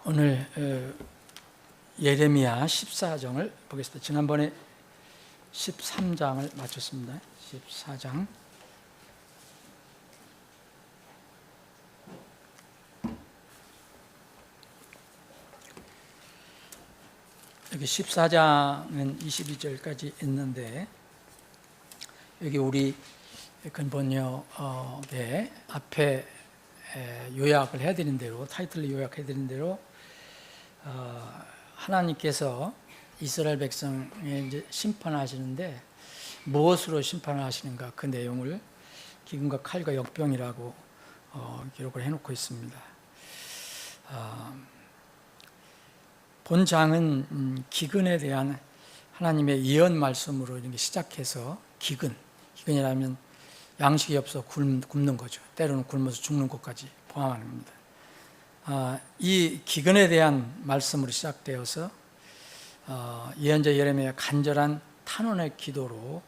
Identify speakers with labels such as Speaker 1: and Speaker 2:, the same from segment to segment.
Speaker 1: 오늘 예레미야 14장을 보겠습니다. 지난번에 13장을 마쳤습니다. 14장. 여기 14장은 22절까지 있는데, 여기 우리 근본역의 앞에 요약을 해드린 대로, 타이틀을 요약해드린 대로 하나님께서 이스라엘 백성에 이제 심판하시는데 무엇으로 심판을 하시는가, 그 내용을 기근과 칼과 역병이라고 기록을 해놓고 있습니다. 본장은 기근에 대한 하나님의 예언 말씀으로 이렇게 시작해서, 기근이라면 양식이 없어 굶는 거죠. 때로는 굶어서 죽는 것까지 포함하는 겁니다. 이 기근에 대한 말씀으로 시작되어서 예언자 예레미야의 간절한 탄원의 기도로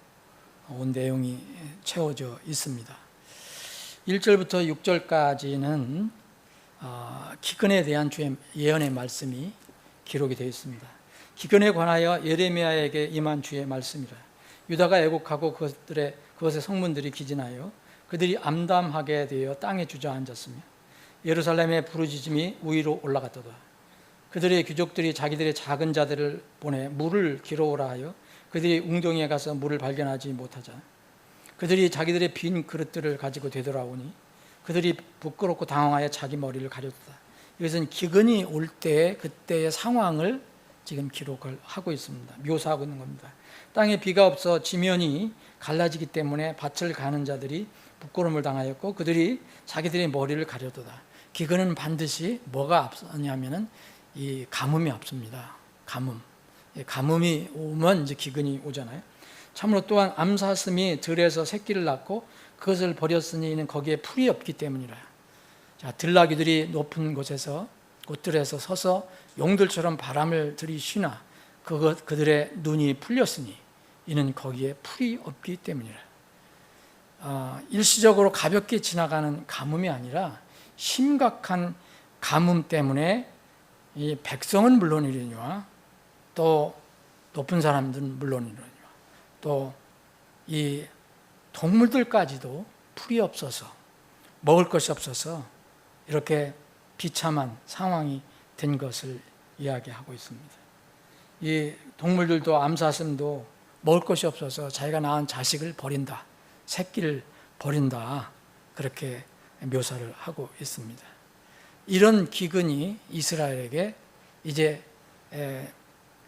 Speaker 1: 온 내용이 채워져 있습니다. 1절부터 6절까지는 기근에 대한 주의 예언의 말씀이 기록이 되어 있습니다. 기근에 관하여 예레미야에게 임한 주의 말씀이라. 유다가 애곡하고 그것의 성문들이 기진하여 그들이 암담하게 되어 땅에 주저앉았으며 예루살렘의 부르짖음이 위로 올라갔도다. 그들의 귀족들이 자기들의 작은 자들을 보내 물을 길어오라 하여 그들이 웅덩이에 가서 물을 발견하지 못하자 그들이 자기들의 빈 그릇들을 가지고 되돌아오니 그들이 부끄럽고 당황하여 자기 머리를 가렸다. 이것은 기근이 올 때 그때의 상황을 지금 기록을 하고 있습니다. 묘사하고 있는 겁니다. 땅에 비가 없어 지면이 갈라지기 때문에 밭을 가는 자들이 부끄러움을 당하였고 그들이 자기들의 머리를 가려도다. 기근은 반드시 뭐가 앞서냐면은 이 가뭄이 앞섭니다. 가뭄이 오면 이제 기근이 오잖아요. 참으로 또한 암사슴이 들에서 새끼를 낳고 그것을 버렸으니 이는 거기에 풀이 없기 때문이라. 자, 들나귀들이 높은 곳들에서 서서 용들처럼 바람을 들이쉬나 그들의 눈이 풀렸으니 이는 거기에 풀이 없기 때문이라. 일시적으로 가볍게 지나가는 가뭄이 아니라 심각한 가뭄 때문에 이 백성은 물론이려니와 또 높은 사람들은 물론이려니와 또 이 동물들까지도 풀이 없어서, 먹을 것이 없어서 이렇게 비참한 상황이 된 것을 이야기하고 있습니다. 이 동물들도, 암사슴도 먹을 것이 없어서 자기가 낳은 자식을 버린다, 새끼를 버린다, 그렇게 묘사를 하고 있습니다. 이런 기근이 이스라엘에게 이제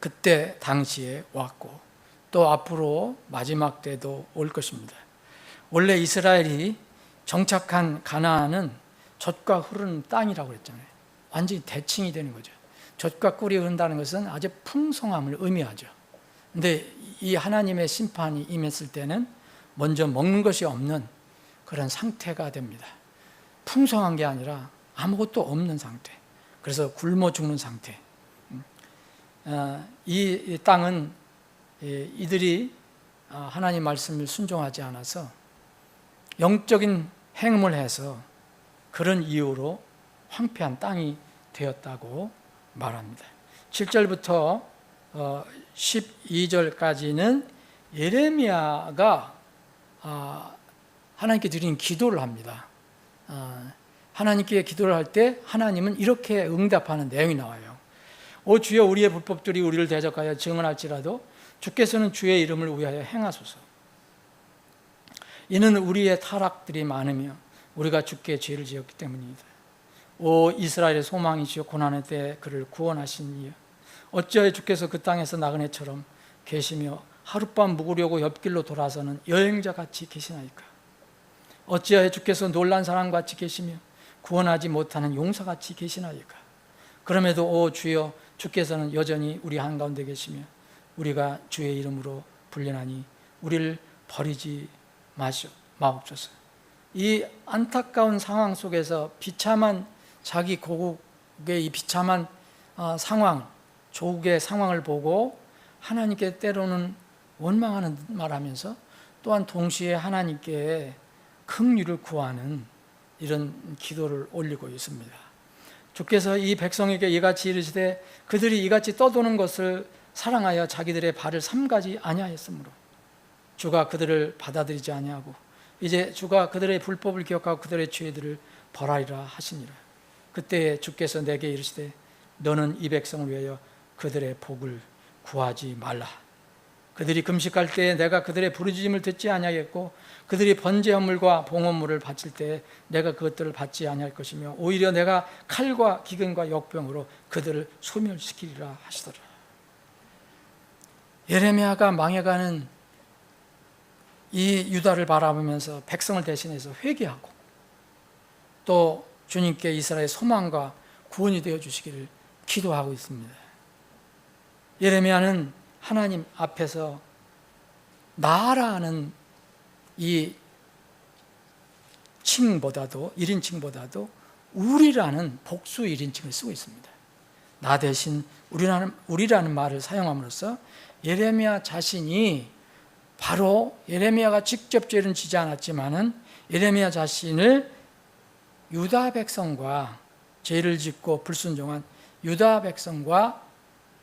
Speaker 1: 그때 당시에 왔고 또 앞으로 마지막 때도 올 것입니다. 원래 이스라엘이 정착한 가나안은 젖과 흐르는 땅이라고 했잖아요. 완전히 대칭이 되는 거죠. 젖과 꿀이 흐른다는 것은 아주 풍성함을 의미하죠. 근데 이 하나님의 심판이 임했을 때는 먼저 먹는 것이 없는 그런 상태가 됩니다. 풍성한 게 아니라 아무것도 없는 상태. 그래서 굶어 죽는 상태. 이 땅은 이들이 하나님 말씀을 순종하지 않아서 영적인 행음을 해서 그런 이유로 황폐한 땅이 되었다고 말합니다. 7절부터 12절까지는 예레미야가 하나님께 드린 기도를 합니다. 하나님께 기도를 할 때 하나님은 이렇게 응답하는 내용이 나와요. 오 주여, 우리의 불법들이 우리를 대적하여 증언할지라도 주께서는 주의 이름을 위하여 행하소서. 이는 우리의 타락들이 많으며 우리가 주께 죄를 지었기 때문이다. 오 이스라엘의 소망이시여, 고난의 때에 그를 구원하신 이여, 어찌하여 주께서 그 땅에서 나그네처럼 계시며 하룻밤 묵으려고 옆길로 돌아서는 여행자같이 계시나이까. 어찌하여 주께서 놀란 사람같이 계시며 구원하지 못하는 용사같이 계시나이까. 그럼에도 오 주여, 주께서는 여전히 우리 한가운데 계시며 우리가 주의 이름으로 불리나니 우리를 버리지 마옵소서. 이 안타까운 상황 속에서 비참한 자기 고국의 이 비참한 상황, 조국의 상황을 보고 하나님께 때로는 원망하는 말하면서 또한 동시에 하나님께 긍휼을 구하는 이런 기도를 올리고 있습니다. 주께서 이 백성에게 이같이 이르시되 그들이 이같이 떠도는 것을 사랑하여 자기들의 발을 삼가지 아니하였으므로 주가 그들을 받아들이지 아니하고 이제 주가 그들의 불법을 기억하고 그들의 죄들을 벌하리라 하시니라. 그때 주께서 내게 이르시되 너는 이 백성을 위하여 그들의 복을 구하지 말라. 그들이 금식할 때에 내가 그들의 부르짖음을 듣지 아니하겠고 그들이 번제 헌물과 봉헌물을 바칠 때에 내가 그것들을 받지 아니할 것이며 오히려 내가 칼과 기근과 역병으로 그들을 소멸시키리라 하시더라. 예레미야가 망해가는 이 유다를 바라보면서 백성을 대신해서 회개하고 또 주님께 이스라엘의 소망과 구원이 되어 주시기를 기도하고 있습니다. 예레미야는 하나님 앞에서 나라는 이 칭보다도 1인칭보다도 우리라는 복수 1인칭을 쓰고 있습니다. 나 대신 우리라는 말을 사용함으로써 예레미야 자신이 바로 예레미야가 직접 죄를 지지 않았지만은 예레미야 자신을 유다 백성과 죄를 짓고 불순종한 유다 백성과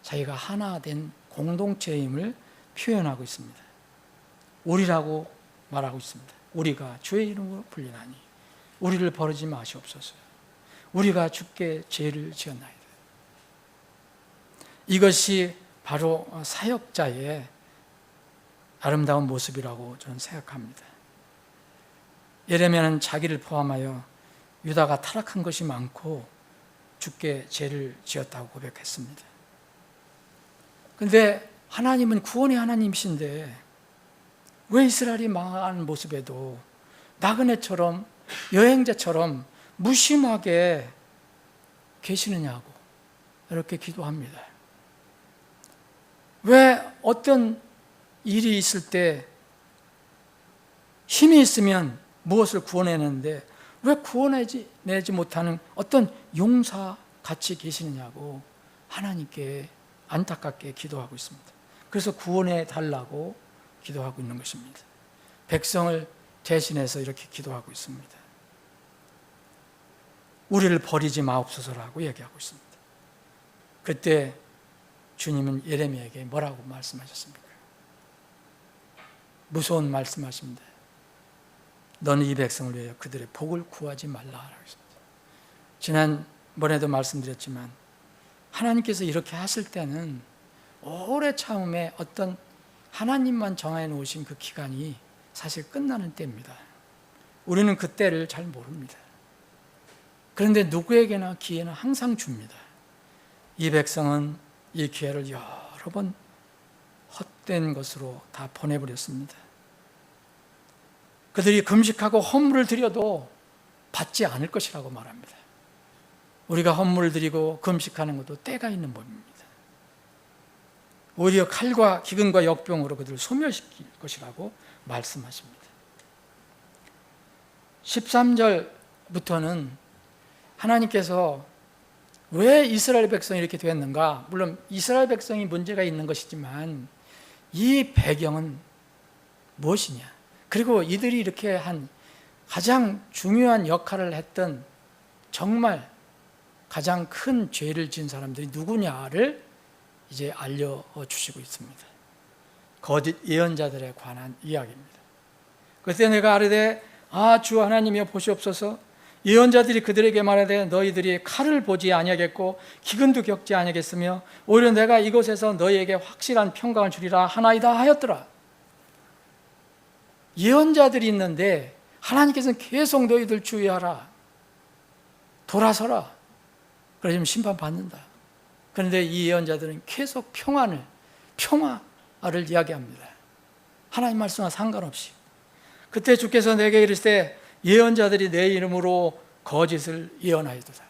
Speaker 1: 자기가 하나 된 공동체임을 표현하고 있습니다. 우리라고 말하고 있습니다. 우리가 주의 이름으로 불리나니 우리를 버리지 마시옵소서. 우리가 주께 죄를 지었나이다. 이것이 바로 사역자의 아름다운 모습이라고 저는 생각합니다. 예레미야는 자기를 포함하여 유다가 타락한 것이 많고 주께 죄를 지었다고 고백했습니다. 그런데 하나님은 구원의 하나님이신데 왜 이스라엘이 망한 모습에도 나그네처럼 여행자처럼 무심하게 계시느냐고 이렇게 기도합니다. 왜 어떤 일이 있을 때 힘이 있으면 무엇을 구원해내는데 왜 구원내지 못하는 어떤 용사같이 계시느냐고 하나님께 안타깝게 기도하고 있습니다. 그래서 구원해 달라고 기도하고 있는 것입니다. 백성을 대신해서 이렇게 기도하고 있습니다. 우리를 버리지 마옵소서라고 얘기하고 있습니다. 그때 주님은 예레미야에게 뭐라고 말씀하셨습니까? 무서운 말씀하십니다. 너는 이 백성을 위하여 그들의 복을 구하지 말라라고 했습니다. 지난번에도 말씀드렸지만 하나님께서 이렇게 하실 때는 오래 참음에 어떤 하나님만 정해 놓으신 그 기간이 사실 끝나는 때입니다. 우리는 그 때를 잘 모릅니다. 그런데 누구에게나 기회는 항상 줍니다. 이 백성은 이 기회를 여러 번 헛된 것으로 다 보내버렸습니다. 그들이 금식하고 헌물을 드려도 받지 않을 것이라고 말합니다. 우리가 헌물을 드리고 금식하는 것도 때가 있는 법입니다. 오히려 칼과 기근과 역병으로 그들을 소멸시킬 것이라고 말씀하십니다. 13절부터는 하나님께서 왜 이스라엘 백성이 이렇게 되었는가? 물론 이스라엘 백성이 문제가 있는 것이지만 이 배경은 무엇이냐? 그리고 이들이 이렇게 한 가장 중요한 역할을 했던 정말 가장 큰 죄를 지은 사람들이 누구냐를 이제 알려주시고 있습니다. 거짓 예언자들에 관한 이야기입니다. 그때 내가 아뢰되 주 하나님이여 보시옵소서. 예언자들이 그들에게 말하되 너희들이 칼을 보지 아니하겠고 기근도 겪지 아니하겠으며 오히려 내가 이곳에서 너희에게 확실한 평강을 주리라 하나이다 하였더라. 예언자들이 있는데 하나님께서는 계속 너희들 주의하라, 돌아서라, 그러면 심판받는다. 그런데 이 예언자들은 계속 평화를 이야기합니다. 하나님 말씀과 상관없이. 그때 주께서 내게 이르시되 예언자들이 내 이름으로 거짓을 예언하였도다.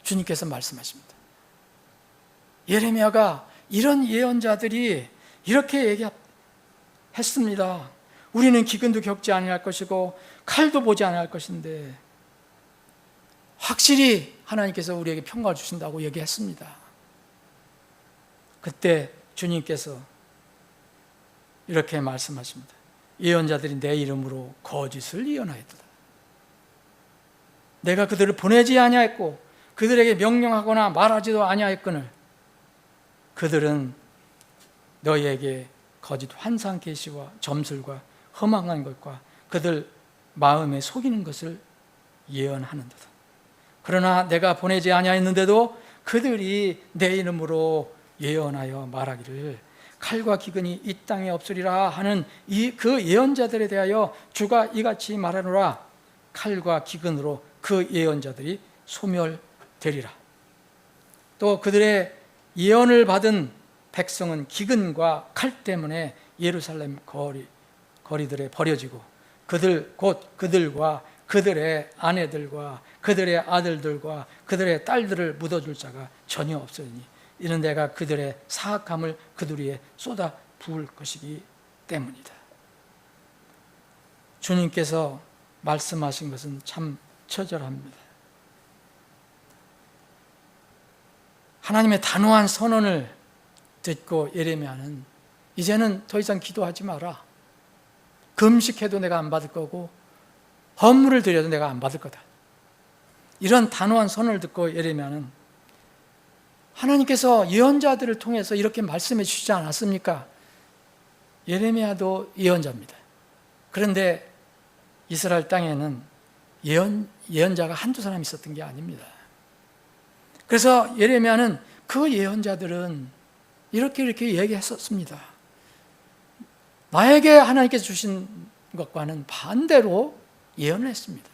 Speaker 1: 주님께서 말씀하십니다. 예레미야가 이런 예언자들이 이렇게 얘기했습니다. 우리는 기근도 겪지 아니할 것이고 칼도 보지 아니할 것인데 확실히 하나님께서 우리에게 평강을 주신다고 얘기했습니다. 그때 주님께서 이렇게 말씀하십니다. 예언자들이 내 이름으로 거짓을 예언하였도다. 내가 그들을 보내지 아니하였고 그들에게 명령하거나 말하지도 아니하였거늘 그들은 너희에게 거짓 환상 계시와 점술과 허망한 것과 그들 마음에 속이는 것을 예언하는도다. 그러나 내가 보내지 아니하였는데도 그들이 내 이름으로 예언하여 말하기를 칼과 기근이 이 땅에 없으리라 하는 그 예언자들에 대하여 주가 이같이 말하노라. 칼과 기근으로 그 예언자들이 소멸되리라. 또 그들의 예언을 받은 백성은 기근과 칼 때문에 예루살렘 거리들에 버려지고 곧 그들과 그들의 아내들과 그들의 아들들과 그들의 딸들을 묻어줄 자가 전혀 없으니 이는 내가 그들의 사악함을 그들 위에 쏟아 부을 것이기 때문이다. 주님께서 말씀하신 것은 참 처절합니다. 하나님의 단호한 선언을 듣고 예레미야는 이제는 더 이상 기도하지 마라. 금식해도 내가 안 받을 거고 헌물을 드려도 내가 안 받을 거다. 이런 단호한 선언을 듣고 예레미야는 하나님께서 예언자들을 통해서 이렇게 말씀해 주시지 않았습니까? 예레미야도 예언자입니다. 그런데 이스라엘 땅에는 예언자가 한두 사람 있었던 게 아닙니다. 그래서 예레미야는 그 예언자들은 이렇게 얘기했었습니다. 나에게 하나님께서 주신 것과는 반대로 예언을 했습니다.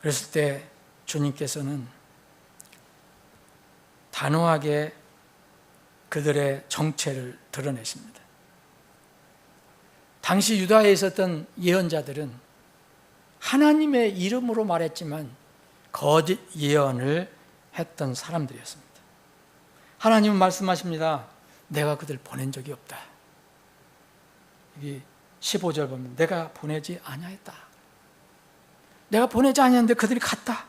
Speaker 1: 그랬을 때 주님께서는 단호하게 그들의 정체를 드러내십니다. 당시 유다에 있었던 예언자들은 하나님의 이름으로 말했지만 거짓 예언을 했던 사람들이었습니다. 하나님은 말씀하십니다. 내가 그들 보낸 적이 없다. 여기 15절 보면 내가 보내지 아니하였다. 내가 보내지 아니했는데 그들이 갔다.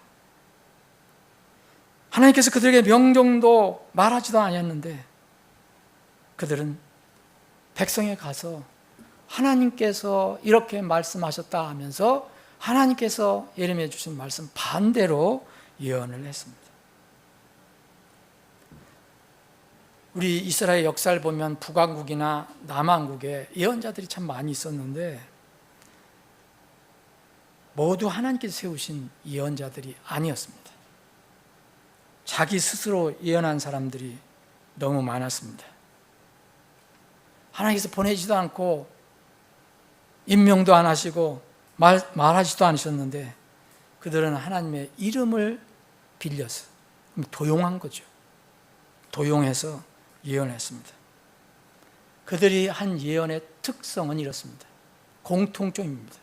Speaker 1: 하나님께서 그들에게 명령도 말하지도 아니했는데 그들은 백성에 가서 하나님께서 이렇게 말씀하셨다 하면서 하나님께서 예레미야에 주신 말씀 반대로 예언을 했습니다. 우리 이스라엘 역사를 보면 북왕국이나 남왕국에 예언자들이 참 많이 있었는데 모두 하나님께서 세우신 예언자들이 아니었습니다. 자기 스스로 예언한 사람들이 너무 많았습니다. 하나님께서 보내지도 않고 임명도 안 하시고 말하지도 않으셨는데 그들은 하나님의 이름을 빌려서 도용한 거죠. 도용해서 예언했습니다. 그들이 한 예언의 특성은 이렇습니다. 공통점입니다.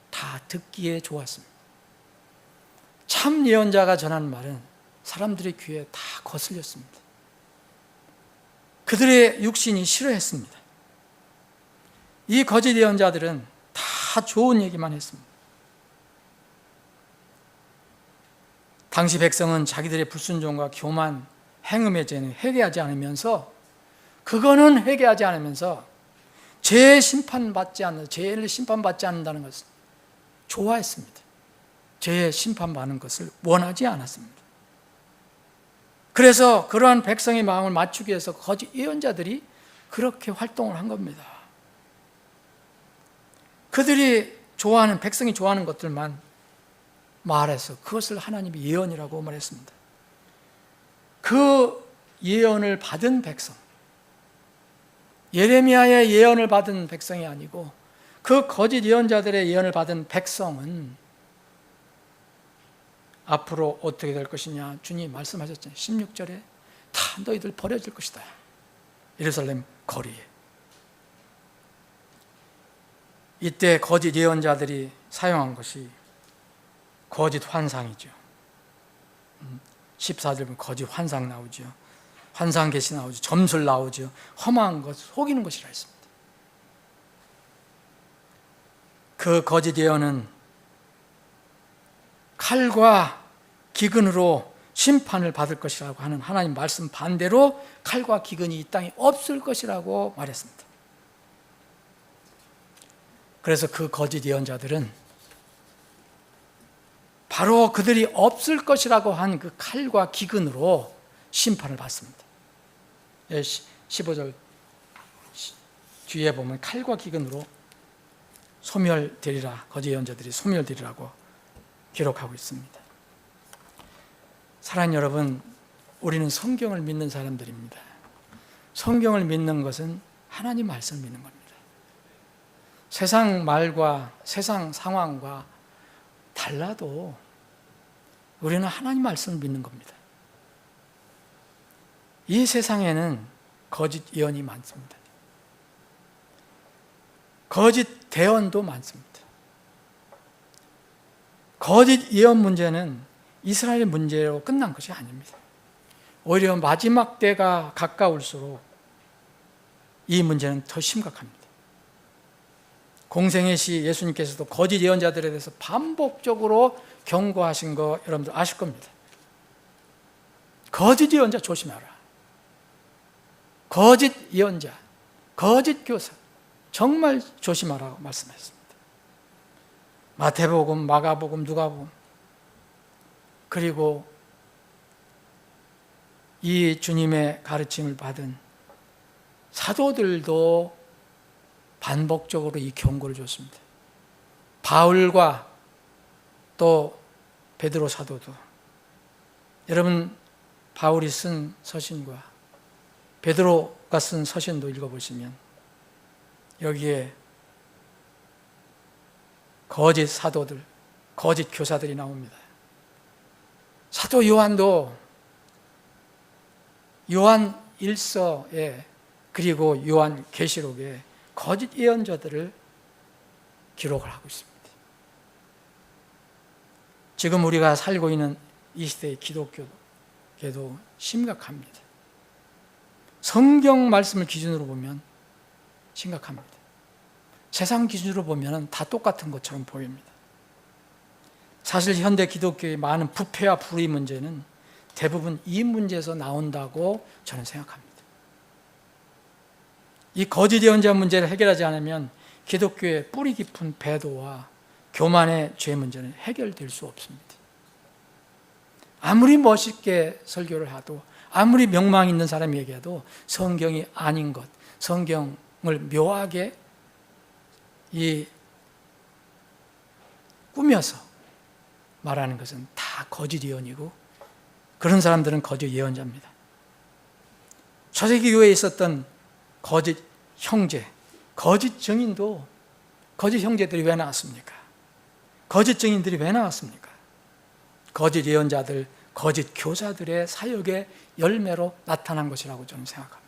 Speaker 1: 다 듣기에 좋았습니다. 참 예언자가 전하는 말은 사람들의 귀에 다 거슬렸습니다. 그들의 육신이 싫어했습니다. 이 거짓 예언자들은 다 좋은 얘기만 했습니다. 당시 백성은 자기들의 불순종과 교만, 행음의 죄는 회개하지 않으면서 죄의 심판받지 않는, 죄를 심판받지 않는다는 것을 좋아했습니다. 죄의 심판받는 것을 원하지 않았습니다. 그래서 그러한 백성의 마음을 맞추기 위해서 거짓 예언자들이 그렇게 활동을 한 겁니다. 그들이 좋아하는, 백성이 좋아하는 것들만 말해서 그것을 하나님의 예언이라고 말했습니다. 그 예언을 받은 백성, 예레미야의 예언을 받은 백성이 아니고 그 거짓 예언자들의 예언을 받은 백성은 앞으로 어떻게 될 것이냐, 주님 말씀하셨잖아요. 16절에 다 너희들 버려질 것이다. 예루살렘 거리에. 이때 거짓 예언자들이 사용한 것이 거짓 환상이죠. 14절 보면 거짓 환상 나오죠. 환상 계시 나오죠. 점술 나오죠. 험한 것, 속이는 것이라 했습니다. 그 거짓 예언은 칼과 기근으로 심판을 받을 것이라고 하는 하나님 말씀 반대로 칼과 기근이 이 땅에 없을 것이라고 말했습니다. 그래서 그 거짓 예언자들은 바로 그들이 없을 것이라고 한 그 칼과 기근으로 심판을 받습니다. 15절 뒤에 보면 칼과 기근으로 소멸되리라, 거짓 예언자들이 소멸되리라고 기록하고 있습니다. 사랑하는 여러분, 우리는 성경을 믿는 사람들입니다. 성경을 믿는 것은 하나님 말씀을 믿는 겁니다. 세상 말과 세상 상황과 달라도 우리는 하나님 말씀을 믿는 겁니다. 이 세상에는 거짓 예언이 많습니다. 거짓 대언도 많습니다. 거짓 예언 문제는 이스라엘 문제로 끝난 것이 아닙니다. 오히려 마지막 때가 가까울수록 이 문제는 더 심각합니다. 공생애 시 예수님께서도 거짓 예언자들에 대해서 반복적으로 경고하신 거 여러분들 아실 겁니다. 거짓 예언자 조심하라. 거짓 예언자, 거짓 교사 정말 조심하라고 말씀하셨습니다. 마태복음, 마가복음, 누가복음, 그리고 이 주님의 가르침을 받은 사도들도 반복적으로 이 경고를 줬습니다. 바울과 또 베드로 사도도, 여러분 바울이 쓴 서신과 베드로가 쓴 서신도 읽어보시면 여기에 거짓 사도들, 거짓 교사들이 나옵니다. 사도 요한도 요한 1서에 그리고 요한 계시록에 거짓 예언자들을 기록을 하고 있습니다. 지금 우리가 살고 있는 이 시대의 기독교계도 심각합니다. 성경 말씀을 기준으로 보면 심각합니다. 세상 기준으로 보면 다 똑같은 것처럼 보입니다. 사실 현대 기독교의 많은 부패와 불의 문제는 대부분 이 문제에서 나온다고 저는 생각합니다. 이 거짓 예언자 문제를 해결하지 않으면 기독교의 뿌리 깊은 배도와 교만의 죄 문제는 해결될 수 없습니다. 아무리 멋있게 설교를 하도, 아무리 명망 있는 사람이 얘기해도 성경이 아닌 것, 성경을 묘하게 꾸며서 말하는 것은 다 거짓 예언이고, 그런 사람들은 거짓 예언자입니다. 초대기 교회에 있었던 거짓 형제, 거짓 증인도 거짓 형제들이 왜 나왔습니까? 거짓 증인들이 왜 나왔습니까? 거짓 예언자들, 거짓 교사들의 사역의 열매로 나타난 것이라고 저는 생각합니다.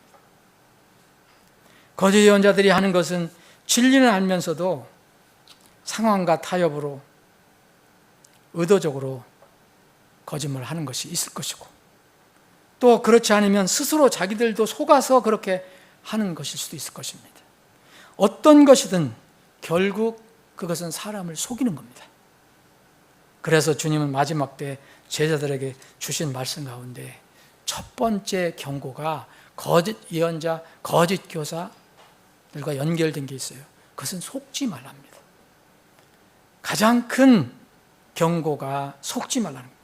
Speaker 1: 거짓 예언자들이 하는 것은 진리는 알면서도 상황과 타협으로 의도적으로 거짓말을 하는 것이 있을 것이고, 또 그렇지 않으면 스스로 자기들도 속아서 그렇게 하는 것일 수도 있을 것입니다. 어떤 것이든 결국 그것은 사람을 속이는 겁니다. 그래서 주님은 마지막 때 제자들에게 주신 말씀 가운데 첫 번째 경고가 거짓 예언자, 거짓 교사들과 연결된 게 있어요. 그것은 속지 말랍니다. 가장 큰 경고가 속지 말라는 겁니다.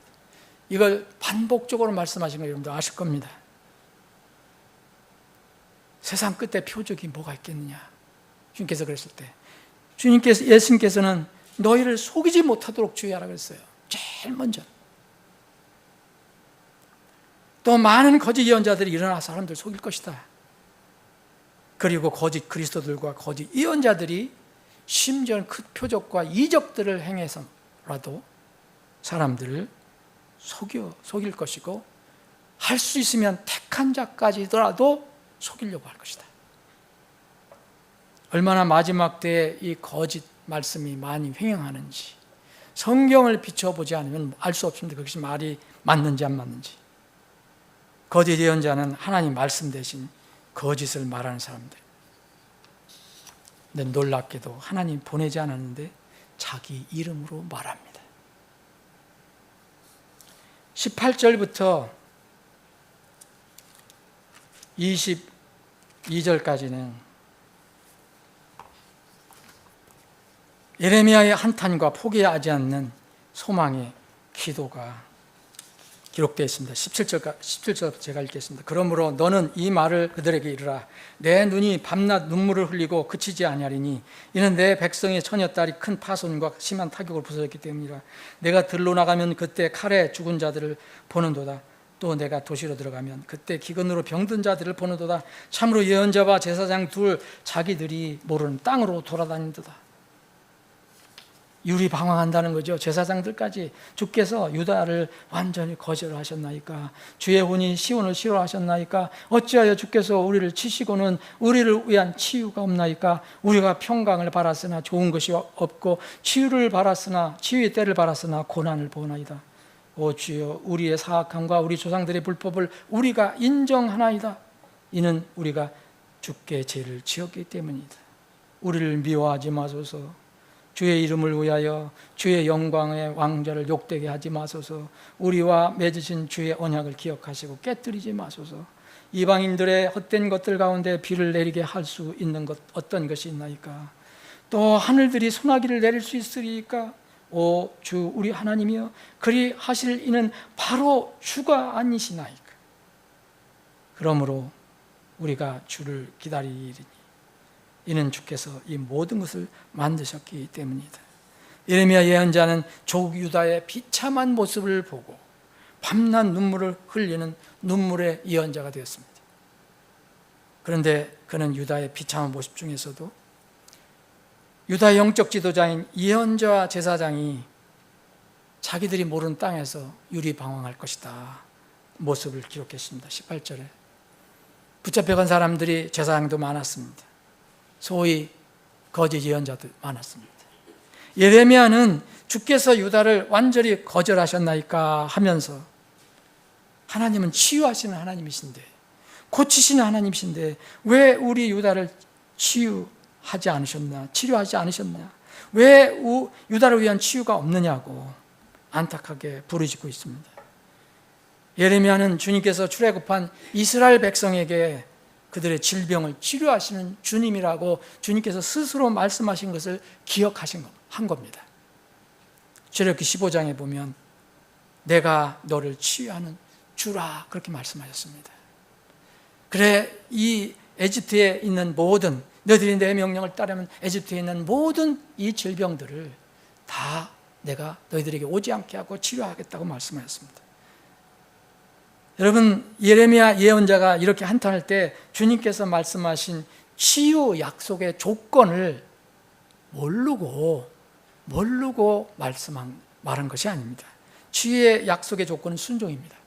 Speaker 1: 이걸 반복적으로 말씀하신 거 여러분들 아실 겁니다. 세상 끝에 표적이 뭐가 있겠느냐, 주님께서 그랬을 때 예수님께서는 너희를 속이지 못하도록 주의하라 그랬어요. 제일 먼저. 또 많은 거짓 예언자들이 일어나서 사람들 속일 것이다. 그리고 거짓 그리스도들과 거짓 예언자들이 심지어 큰 표적과 이적들을 행해서라도 사람들을 속일 것이고, 할 수 있으면 택한 자까지더라도 속이려고 할 것이다. 얼마나 마지막 때에 이 거짓 말씀이 많이 횡행하는지 성경을 비춰보지 않으면 알 수 없습니다. 그것이 말이 맞는지 안 맞는지. 거짓 예언자는 하나님 말씀 대신 거짓을 말하는 사람들. 근데 놀랍게도 하나님 보내지 않았는데 자기 이름으로 말합니다. 18절부터 22절까지는 예레미야의 한탄과 포기하지 않는 소망의 기도가 기록되어 있습니다. 17절 제가 읽겠습니다. 그러므로 너는 이 말을 그들에게 이르라. 내 눈이 밤낮 눈물을 흘리고 그치지 아니하리니 이는 내 백성의 처녀딸이 큰 파손과 심한 타격을 부서졌기 때문이라. 내가 들로 나가면 그때 칼에 죽은 자들을 보는도다. 또 내가 도시로 들어가면 그때 기근으로 병든 자들을 보는도다. 참으로 예언자와 제사장 둘 자기들이 모르는 땅으로 돌아다닌도다. 유리방황한다는 거죠. 제사장들까지 주께서 유다를 완전히 거절하셨나이까? 주의 혼이 시온을 싫어하셨나이까? 어찌하여 주께서 우리를 치시고는 우리를 위한 치유가 없나이까? 우리가 평강을 바랐으나 좋은 것이 없고 치유의 때를 바랐으나 고난을 보나이다. 오 주여, 우리의 사악함과 우리 조상들의 불법을 우리가 인정하나이다. 이는 우리가 주께 죄를 지었기 때문이다. 우리를 미워하지 마소서. 주의 이름을 위하여 주의 영광의 왕자를 욕되게 하지 마소서. 우리와 맺으신 주의 언약을 기억하시고 깨뜨리지 마소서. 이방인들의 헛된 것들 가운데 비를 내리게 할 수 있는 것 어떤 것이 있나이까? 또 하늘들이 소나기를 내릴 수 있으리까? 오 주 우리 하나님이여, 그리 하실 이는 바로 주가 아니시나이까? 그러므로 우리가 주를 기다리리니 이는 주께서 이 모든 것을 만드셨기 때문이다. 예레미야 예언자는 조국 유다의 비참한 모습을 보고 밤낮 눈물을 흘리는 눈물의 예언자가 되었습니다. 그런데 그는 유다의 비참한 모습 중에서도 유다의 영적 지도자인 예언자와 제사장이 자기들이 모르는 땅에서 유리방황할 것이다 모습을 기록했습니다. 18절에 붙잡혀간 사람들이 제사장도 많았습니다. 소위 거짓 예언자들 많았습니다. 예레미야는 주께서 유다를 완전히 거절하셨나이까 하면서 하나님은 치유하시는 하나님이신데, 고치시는 하나님이신데 왜 우리 유다를 치료하지 않으셨냐, 왜 유다를 위한 치유가 없느냐고 안타깝게 부르짖고 있습니다. 예레미야는 주님께서 출애굽한 이스라엘 백성에게 그들의 질병을 치료하시는 주님이라고 주님께서 스스로 말씀하신 것을 한 겁니다. 출애굽기 15장에 보면 내가 너를 치유하는 주라 그렇게 말씀하셨습니다. 그래, 이 에집트에 있는 모든, 너희들이 내 명령을 따르면 에집트에 있는 모든 이 질병들을 다 내가 너희들에게 오지 않게 하고 치료하겠다고 말씀하셨습니다. 여러분, 예레미야 예언자가 이렇게 한탄할 때 주님께서 말씀하신 치유 약속의 조건을 모르고 말한 것이 아닙니다. 치유의 약속의 조건은 순종입니다.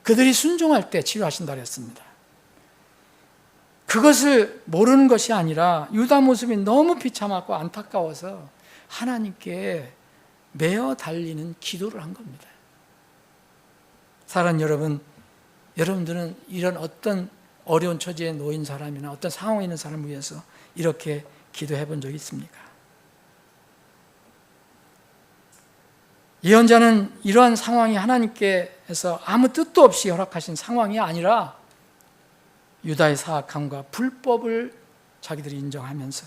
Speaker 1: 그들이 순종할 때 치유하신다고 했습니다. 그것을 모르는 것이 아니라 유다 모습이 너무 비참하고 안타까워서 하나님께 매어 달리는 기도를 한 겁니다. 사랑하는 여러분, 여러분들은 이런 어떤 어려운 처지에 놓인 사람이나 어떤 상황에 있는 사람을 위해서 이렇게 기도해 본 적이 있습니까? 예언자는 이러한 상황이 하나님께서 아무 뜻도 없이 허락하신 상황이 아니라 유다의 사악함과 불법을 자기들이 인정하면서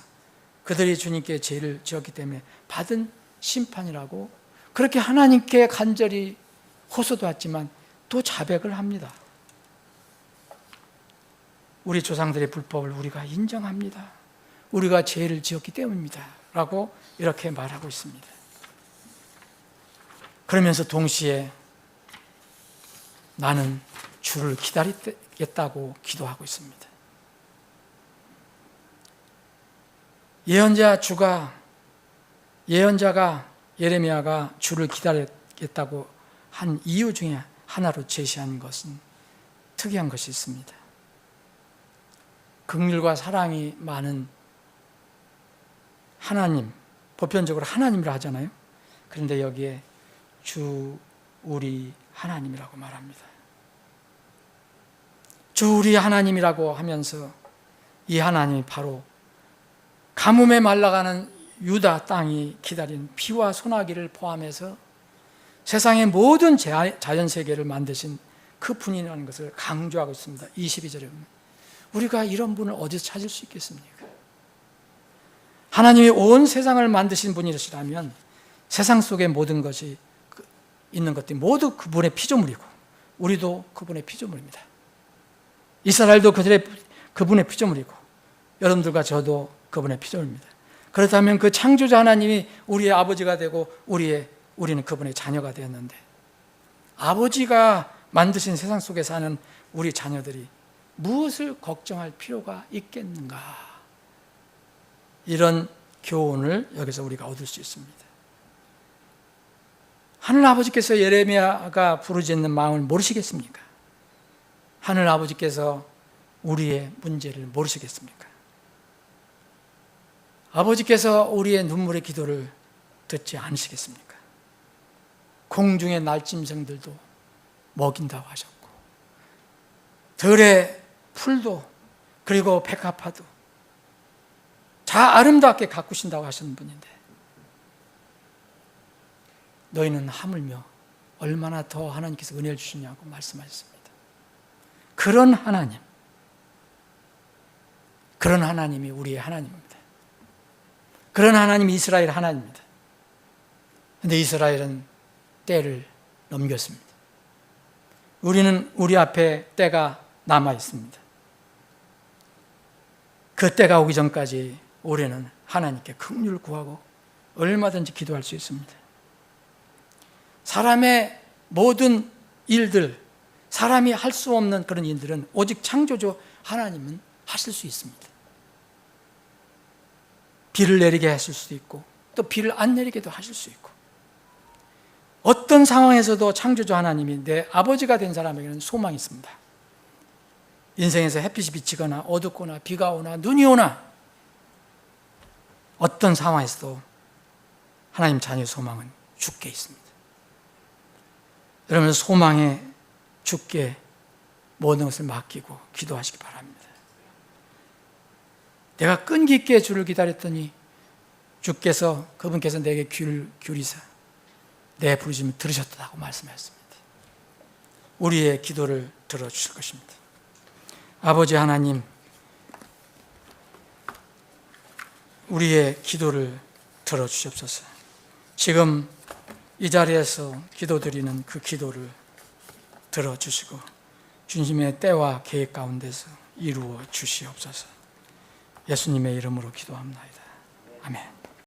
Speaker 1: 그들이 주님께 죄를 지었기 때문에 받은 심판이라고 그렇게 하나님께 간절히 호소도 했지만 또 자백을 합니다. 우리 조상들의 불법을 우리가 인정합니다. 우리가 죄를 지었기 때문입니다 라고 이렇게 말하고 있습니다. 그러면서 동시에 나는 주를 기다리겠다고 기도하고 있습니다. 예언자가 예레미야가 주를 기다리겠다고 한 이유 중에 하나로 제시한 것은 특이한 것이 있습니다. 긍휼과 사랑이 많은 하나님, 보편적으로 하나님이라 하잖아요. 그런데 여기에 주 우리 하나님이라고 말합니다. 주 우리 하나님이라고 하면서 이 하나님이 바로 가뭄에 말라가는 유다 땅이 기다린 비와 소나기를 포함해서 세상의 모든 자연세계를 만드신 그 분이라는 것을 강조하고 있습니다. 22절에 보면 우리가 이런 분을 어디서 찾을 수 있겠습니까? 하나님이 온 세상을 만드신 분이시라면 세상 속의 모든 것이 있는 것들이 모두 그분의 피조물이고 우리도 그분의 피조물입니다. 이스라엘도 그분의 피조물이고 여러분들과 저도 그분의 피조물입니다. 그렇다면 그 창조자 하나님이 우리의 아버지가 되고 우리는 그분의 자녀가 되었는데 아버지가 만드신 세상 속에 사는 우리 자녀들이 무엇을 걱정할 필요가 있겠는가? 이런 교훈을 여기서 우리가 얻을 수 있습니다. 하늘 아버지께서 예레미야가 부르짖는 마음을 모르시겠습니까? 하늘 아버지께서 우리의 문제를 모르시겠습니까? 아버지께서 우리의 눈물의 기도를 듣지 않으시겠습니까? 공중의 날짐승들도 먹인다고 하셨고 들의 풀도 그리고 백합화도 다 아름답게 가꾸신다고 하시는 분인데 너희는 하물며 얼마나 더 하나님께서 은혜를 주시냐고 말씀하셨습니다. 그런 하나님이 우리의 하나님입니다. 그런 하나님이 이스라엘 하나님입니다. 그런데 이스라엘은 때를 넘겼습니다. 우리는 우리 앞에 때가 남아 있습니다. 그 때가 오기 전까지 우리는 하나님께 긍휼을 구하고 얼마든지 기도할 수 있습니다. 사람의 모든 일들, 사람이 할 수 없는 그런 일들은 오직 창조주 하나님은 하실 수 있습니다. 비를 내리게 하실 수도 있고 또 비를 안 내리게도 하실 수 있고 어떤 상황에서도 창조주 하나님이 내 아버지가 된 사람에게는 소망이 있습니다. 인생에서 햇빛이 비치거나 어둡거나 비가 오나 눈이 오나 어떤 상황에서도 하나님 자녀의 소망은 주께 있습니다. 여러분 소망에 주께 모든 것을 맡기고 기도하시기 바랍니다. 내가 끈기 있게 주를 기다렸더니 그분께서 내게 귀를 기울이사 내 부르심을 들으셨다고 말씀하셨습니다. 우리의 기도를 들어주실 것입니다. 아버지 하나님, 우리의 기도를 들어주시옵소서. 지금 이 자리에서 기도드리는 그 기도를 들어주시고 주님의 때와 계획 가운데서 이루어 주시옵소서. 예수님의 이름으로 기도합니다. 아멘.